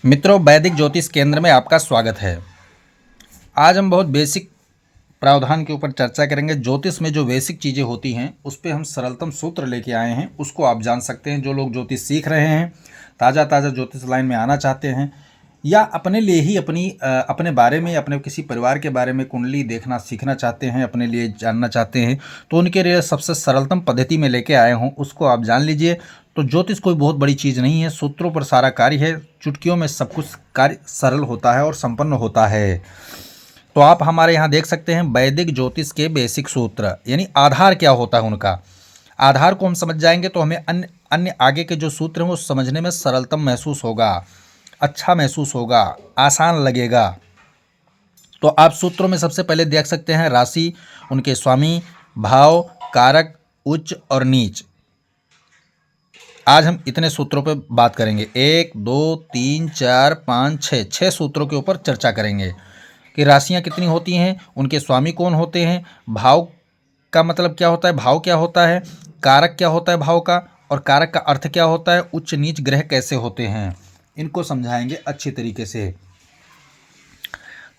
मित्रों, वैदिक ज्योतिष केंद्र में आपका स्वागत है। आज हम बहुत बेसिक प्रावधान के ऊपर चर्चा करेंगे। ज्योतिष में जो बेसिक चीज़ें होती हैं उस पे हम सरलतम सूत्र लेके आए हैं, उसको आप जान सकते हैं। जो लोग ज्योतिष सीख रहे हैं, ताज़ा ताज़ा ज्योतिष लाइन में आना चाहते हैं, या अपने लिए ही अपने बारे में, अपने किसी परिवार के बारे में कुंडली देखना सीखना चाहते हैं, अपने लिए जानना चाहते हैं, तो उनके लिए सबसे सरलतम पद्धति में लेके आए हूँ, उसको आप जान लीजिए। तो ज्योतिष कोई बहुत बड़ी चीज़ नहीं है, सूत्रों पर सारा कार्य है। चुटकियों में सब कुछ कार्य सरल होता है और संपन्न होता है। तो आप हमारे यहाँ देख सकते हैं वैदिक ज्योतिष के बेसिक सूत्र, यानी आधार क्या होता है उनका। आधार को हम समझ जाएंगे तो हमें अन्य अन्य आगे के जो सूत्र हैं वो समझने में सरलतम महसूस होगा, अच्छा महसूस होगा, आसान लगेगा। तो आप सूत्रों में सबसे पहले देख सकते हैं राशि, उनके स्वामी, भाव, कारक, उच्च और नीच। आज हम इतने सूत्रों पर बात करेंगे। 1 2 3 4 5 6 6 सूत्रों के ऊपर चर्चा करेंगे कि राशियां कितनी होती हैं, उनके स्वामी कौन होते हैं, भाव का मतलब क्या होता है, भाव क्या होता है, कारक क्या होता है भाव का, और कारक का अर्थ क्या होता है, उच्च नीच ग्रह कैसे होते हैं, इनको समझाएंगे अच्छी तरीके से।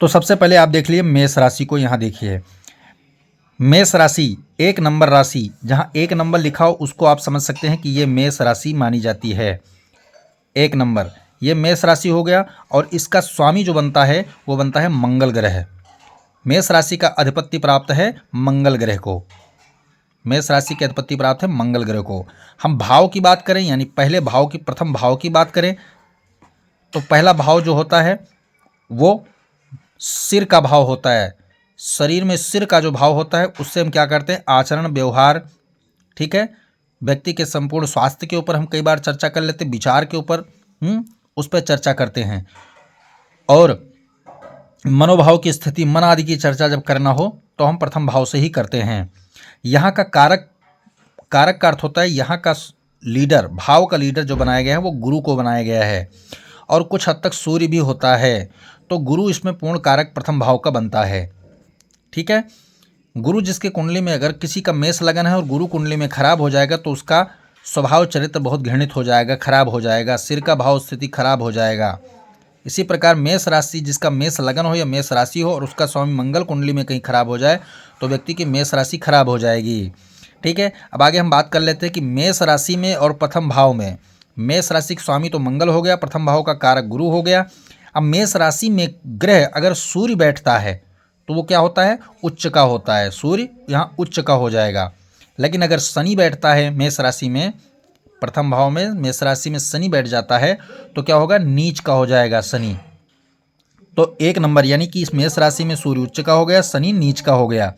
तो सबसे पहले आप देख लिए मेष राशि को। यहाँ देखिए, मेष राशि 1 नंबर राशि, जहाँ 1 नंबर लिखा हो उसको आप समझ सकते हैं कि ये मेष राशि मानी जाती है। 1 नंबर ये मेष राशि हो गया, और इसका स्वामी जो बनता है वो बनता है मंगल ग्रह। मेष राशि का अधिपत्य प्राप्त है मंगल ग्रह को। मेष राशि के अधिपति प्राप्त है मंगल ग्रह को। हम भाव की बात करें, यानी पहले भाव की, प्रथम भाव की बात करें, तो पहला भाव जो होता है वो सिर का भाव होता है। शरीर में सिर का जो भाव होता है उससे हम क्या करते हैं, आचरण व्यवहार, ठीक है, व्यक्ति के संपूर्ण स्वास्थ्य के ऊपर हम कई बार चर्चा कर लेते हैं, विचार के ऊपर उस पर चर्चा करते हैं। और मनोभाव की स्थिति, मन आदि की चर्चा जब करना हो तो हम प्रथम भाव से ही करते हैं। यहाँ का कारक, कारक का अर्थ होता है यहाँ का लीडर, भाव का लीडर जो बनाया गया है वो गुरु को बनाया गया है, और कुछ हद तक सूर्य भी होता है। तो गुरु इसमें पूर्ण कारक प्रथम भाव का बनता है। ठीक है, गुरु जिसके कुंडली में, अगर किसी का मेष लगन है और गुरु कुंडली में खराब हो जाएगा तो उसका स्वभाव चरित्र बहुत घृणित हो जाएगा, खराब हो जाएगा, सिर का भाव स्थिति खराब हो जाएगा। इसी प्रकार मेष राशि, जिसका मेष लगन हो या मेष राशि हो और उसका स्वामी मंगल कुंडली में कहीं खराब हो जाए तो व्यक्ति की मेष राशि खराब हो जाएगी। ठीक है, अब आगे हम बात कर लेते हैं कि मेष राशि में और प्रथम भाव में, मेष राशि का स्वामी तो मंगल हो गया, प्रथम भाव का कारक गुरु हो गया। अब मेष राशि में ग्रह अगर सूर्य बैठता है तो वो क्या होता है, उच्च का होता है। सूर्य यहाँ उच्च का हो जाएगा। लेकिन अगर शनि बैठता है मेष राशि में, प्रथम भाव में मेष राशि में शनि बैठ जाता है तो क्या होगा, नीच का हो जाएगा शनि। तो 1 नंबर, यानी कि इस मेष राशि में सूर्य उच्च का हो गया, शनि नीच का हो गया।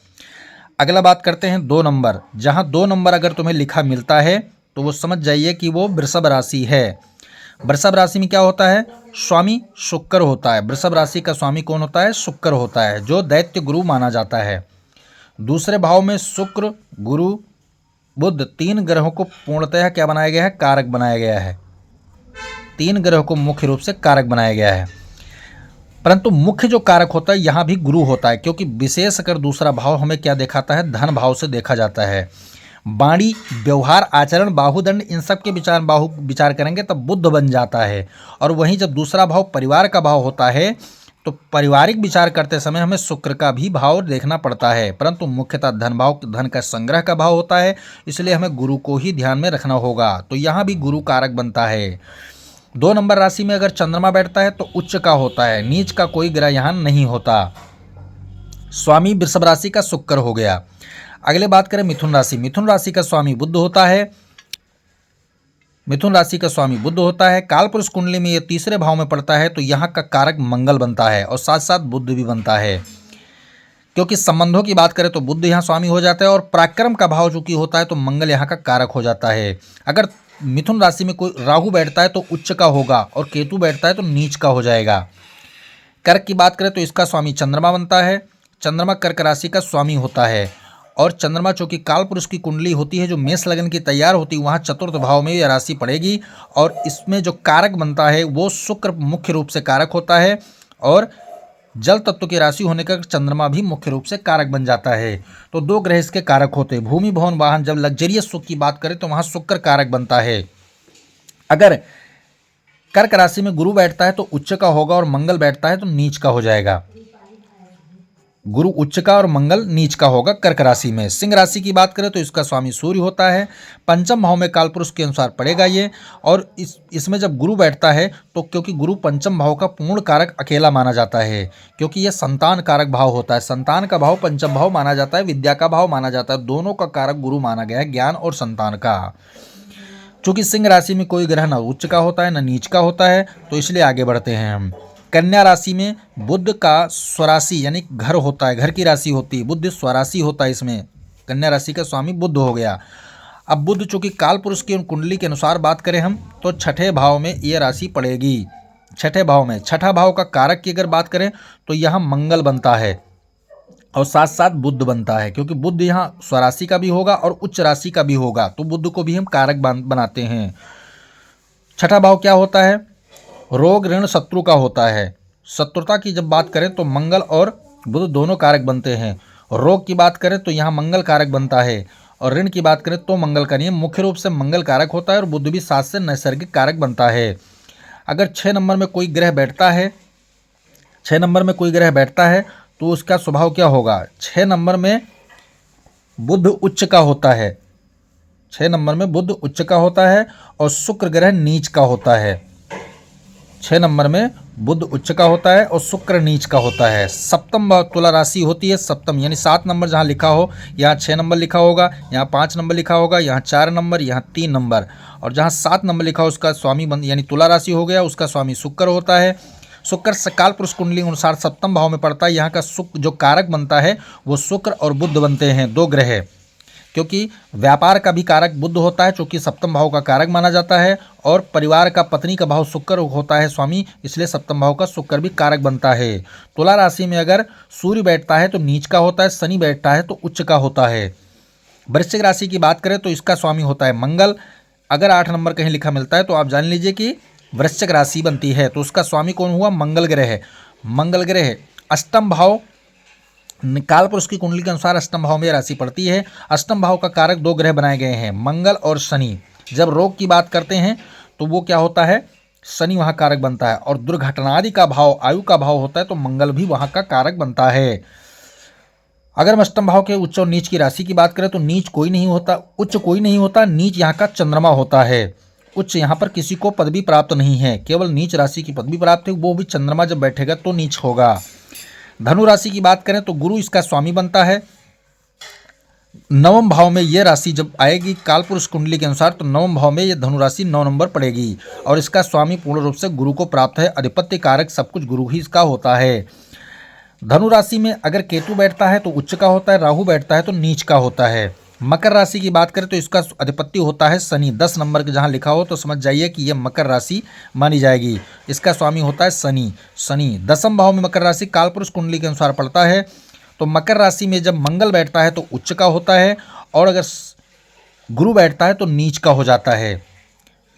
अगला बात करते हैं 2 नंबर। जहां 2 नंबर अगर तुम्हें लिखा मिलता है तो वो समझ जाइए कि वो वृषभ राशि है। वृषभ राशि में क्या होता है, स्वामी शुक्र होता है। वृषभ राशि का स्वामी कौन होता है, शुक्र होता है, जो दैत्य गुरु माना जाता है। दूसरे भाव में शुक्र, गुरु, बुध, 3 ग्रहों को पूर्णतः क्या बनाया गया है, कारक बनाया गया है। 3 ग्रहों को मुख्य रूप से कारक बनाया गया है। परंतु मुख्य जो कारक होता है यहाँ भी गुरु होता है, क्योंकि विशेष अगर दूसरा भाव हमें क्या दिखाता है, धन भाव से देखा जाता है। वाणी, व्यवहार, आचरण, बाहुदंड, इन सब के विचार करेंगे तब बुद्ध बन जाता है। और वहीं जब दूसरा भाव परिवार का भाव होता है तो पारिवारिक विचार करते समय हमें शुक्र का भी भाव देखना पड़ता है, परंतु मुख्यतः धन भाव, धन का संग्रह का भाव होता है, इसलिए हमें गुरु को ही ध्यान में रखना होगा। तो यहाँ भी गुरु कारक बनता है। 2 नंबर राशि में अगर चंद्रमा बैठता है तो उच्च का होता है, नीच का कोई ग्रह यहाँ नहीं होता। स्वामी वृषभ राशि का शुक्र हो गया। अगले बात करें मिथुन राशि। मिथुन राशि का स्वामी बुध होता है। मिथुन राशि का स्वामी बुध होता है। कालपुरुष कुंडली में ये तीसरे भाव में पड़ता है तो यहाँ का कारक मंगल बनता है, और साथ साथ बुध भी बनता है। क्योंकि संबंधों की बात करें तो बुध यहाँ स्वामी हो जाता है, और पराक्रम का भाव चूंकि होता है तो मंगल यहाँ का कारक हो जाता है। अगर मिथुन राशि में कोई राहु बैठता है तो उच्च का होगा, और केतु बैठता है तो नीच का हो जाएगा। कर्क की बात करें तो इसका स्वामी चंद्रमा बनता है। चंद्रमा कर्क राशि का स्वामी होता है, और चंद्रमा चूंकि कालपुरुष की कुंडली होती है जो मेष लगन की तैयार होती है, वहाँ चतुर्थ भाव में यह राशि पड़ेगी, और इसमें जो कारक बनता है वो शुक्र मुख्य रूप से कारक होता है, और जल तत्व की राशि होने का चंद्रमा भी मुख्य रूप से कारक बन जाता है। तो 2 ग्रह इसके कारक होते हैं। भूमि, भवन, वाहन, जब लग्जरियस सुख की बात करें तो वहाँ शुक्र कारक बनता है। अगर कर्क राशि में गुरु बैठता है तो उच्च का होगा और मंगल बैठता है तो नीच का हो जाएगा। गुरु उच्च का और मंगल नीच का होगा कर्क राशि में। सिंह राशि की बात करें तो इसका स्वामी सूर्य होता है, पंचम भाव में कालपुरुष के अनुसार पड़ेगा ये। और इसमें जब गुरु बैठता है तो क्योंकि गुरु पंचम भाव का पूर्ण कारक अकेला माना जाता है, क्योंकि यह संतान कारक भाव होता है। संतान का भाव पंचम भाव माना जाता है, विद्या का भाव माना जाता है, दोनों का कारक गुरु माना गया है, ज्ञान और संतान का। चूंकि सिंह राशि में कोई ग्रह न उच्च का होता है न नीच का होता है, तो इसलिए आगे बढ़ते हैं हम। कन्या राशि में बुध का स्वराशि यानी घर होता है, घर की राशि होती है, बुध स्वराशि होता है इसमें। कन्या राशि का स्वामी बुध हो गया। अब बुध चूंकि काल पुरुष की कुंडली के अनुसार बात करें हम तो छठे भाव में यह राशि पड़ेगी। छठे भाव में, छठा भाव का कारक की अगर बात करें तो यहाँ मंगल बनता है और साथ साथ बुध बनता है, क्योंकि बुध यहाँ स्वराशि का भी होगा और उच्च राशि का भी होगा, तो बुध को भी हम कारक बनाते हैं। छठा भाव क्या होता है? रोग ऋण शत्रु का होता है। शत्रुता की जब बात करें तो मंगल और बुध दोनों कारक बनते हैं। रोग की बात करें तो यहाँ मंगल कारक बनता है और ऋण की बात करें तो मंगल का नहीं, मुख्य रूप से मंगल कारक होता है और बुध भी साथ से नैसर्गिक कारक बनता है। अगर 6 नंबर में कोई ग्रह बैठता है, 6 नंबर में कोई ग्रह बैठता है तो उसका स्वभाव क्या होगा? 6 नंबर में बुध उच्च का होता है, 6 नंबर में बुध उच्च का होता है और शुक्र ग्रह नीच का होता है। 6 नंबर में बुध उच्च का होता है और शुक्र नीच का होता है। सप्तम तुला राशि होती है, सप्तम यानी 7 नंबर जहाँ लिखा हो यहाँ 6 नंबर लिखा होगा, यहाँ 5 नंबर लिखा होगा, यहाँ 4 नंबर, यहाँ 3 नंबर, और जहाँ 7 नंबर लिखा हो उसका स्वामी यानी तुला राशि हो गया, उसका स्वामी शुक्र होता है। शुक्र काल पुरुष कुंडली अनुसार सप्तम भाव में पड़ता है। यहाँ का शुक्र जो कारक बनता है वो शुक्र और बुध बनते हैं, 2 ग्रह, क्योंकि व्यापार का भी कारक बुध होता है चूँकि सप्तम भाव का कारक माना जाता है, और परिवार का पत्नी का भाव शुक्र होता है स्वामी, इसलिए सप्तम भाव का शुक्र भी कारक बनता है। तुला राशि में अगर सूर्य बैठता है तो नीच का होता है, शनि बैठता है तो उच्च का होता है। वृश्चिक राशि की बात करें तो इसका स्वामी होता है मंगल। अगर 8 नंबर कहीं लिखा मिलता है तो आप जान लीजिए कि वृश्चिक राशि बनती है, तो उसका स्वामी कौन हुआ? मंगल ग्रह है। मंगल ग्रह अष्टम भाव, काल पुरुष की कुंडली के अनुसार अष्टम भाव में राशि पड़ती है। अष्टम भाव का कारक 2 ग्रह बनाए गए हैं, मंगल और शनि। जब रोग की बात करते हैं तो वो क्या होता है? शनि वहाँ कारक बनता है, और दुर्घटना आदि का भाव, आयु का भाव होता है तो मंगल भी वहाँ का कारक बनता है। अगर हम अष्टम भाव के उच्च और नीच की राशि की बात करें तो नीच कोई नहीं होता, उच्च कोई नहीं होता, नीच यहाँ का चंद्रमा होता है। उच्च यहाँ पर किसी को पदवी प्राप्त नहीं है, केवल नीच राशि की पदवी प्राप्त है, वो भी चंद्रमा जब बैठेगा तो नीच होगा। धनु राशि की बात करें तो गुरु इसका स्वामी बनता है। नवम भाव में यह राशि जब आएगी कालपुरुष कुंडली के अनुसार तो नवम भाव में यह धनु राशि 9 नंबर पड़ेगी, और इसका स्वामी पूर्ण रूप से गुरु को प्राप्त है। अधिपत्य कारक सब कुछ गुरु ही इसका होता है। धनु राशि में अगर केतु बैठता है तो उच्च का होता है, राहु बैठता है तो नीच का होता है। मकर राशि की बात करें तो इसका अधिपति होता है शनि। 10 नंबर के जहाँ लिखा हो तो समझ जाइए कि यह मकर राशि मानी जाएगी। इसका स्वामी होता है शनि। शनि 10वें भाव में मकर राशि कालपुरुष कुंडली के अनुसार पड़ता है, तो मकर राशि में जब मंगल बैठता है तो उच्च का होता है, और अगर गुरु बैठता है तो नीच का हो जाता है।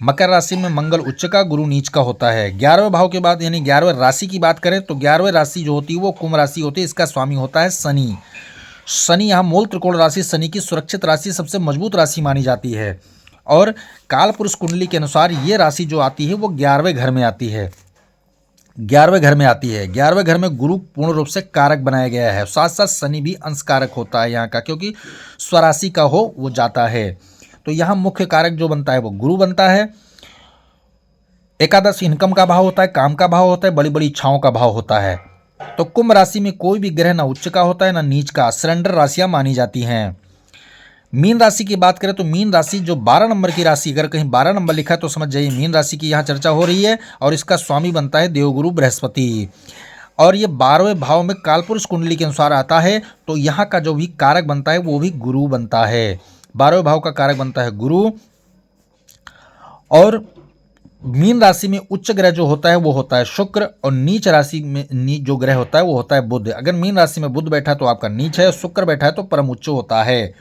मकर राशि में मंगल उच्च का, गुरु नीच का होता है। 11वें भाव के बाद यानी 11वें राशि की बात करें तो 11वें राशि जो होती है वो कुंभ राशि होती है, इसका स्वामी होता है शनि। शनि यहाँ मूल त्रिकोण राशि, शनि की सुरक्षित राशि, सबसे मजबूत राशि मानी जाती है, और काल पुरुष कुंडली के अनुसार ये राशि जो आती है वो 11वें घर में आती है। 11वें घर में आती है। 11वें घर में गुरु पूर्ण रूप से कारक बनाया गया है, साथ साथ शनि भी अंश कारक होता है यहाँ का, क्योंकि स्वराशि का हो वो जाता है। तो यहाँ मुख्य कारक जो बनता है वो गुरु बनता है। एकादश इनकम का भाव होता है, काम का भाव होता है, बड़ी बड़ी इच्छाओं का भाव होता है। तो कुंभ राशि में कोई भी ग्रह ना उच्च का होता है ना नीच का, सरेंडर राशियां मानी जाती हैं। मीन राशि की बात करें तो मीन राशि जो 12 नंबर की राशि, अगर कहीं 12 नंबर लिखा है तो समझ जाइए मीन राशि की यहाँ चर्चा हो रही है, और इसका स्वामी बनता है देवगुरु बृहस्पति, और ये 12वें भाव में कालपुरुष कुंडली के अनुसार आता है, तो यहाँ का जो भी कारक बनता है वो भी गुरु बनता है। 12वें भाव का कारक बनता है गुरु, और मीन राशि में उच्च ग्रह जो होता है वो होता है शुक्र, और नीच राशि में जो ग्रह होता है वो होता है बुध। अगर मीन राशि में बुध बैठा तो आपका नीच है, शुक्र बैठा है तो परम उच्च होता है।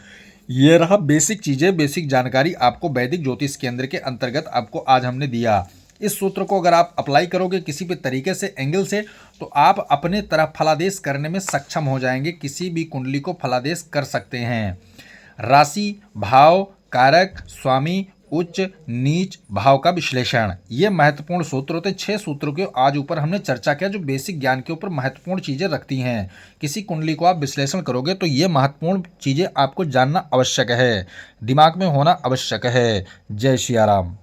ये रहा बेसिक चीज़ें, बेसिक जानकारी आपको वैदिक ज्योतिष केंद्र के अंतर्गत आपको आज हमने दिया। इस सूत्र को अगर आप अप्लाई करोगे किसी भी तरीके से, एंगल से, तो आप अपने तरफ फलादेश करने में सक्षम हो जाएंगे, किसी भी कुंडली को फलादेश कर सकते हैं। राशि, भाव, कारक, स्वामी, उच्च नीच भाव का विश्लेषण, ये महत्वपूर्ण सूत्र होते। 6 सूत्रों के आज ऊपर हमने चर्चा किया जो बेसिक ज्ञान के ऊपर महत्वपूर्ण चीज़ें रखती हैं। किसी कुंडली को आप विश्लेषण करोगे तो ये महत्वपूर्ण चीज़ें आपको जानना आवश्यक है, दिमाग में होना आवश्यक है। जय सिया राम।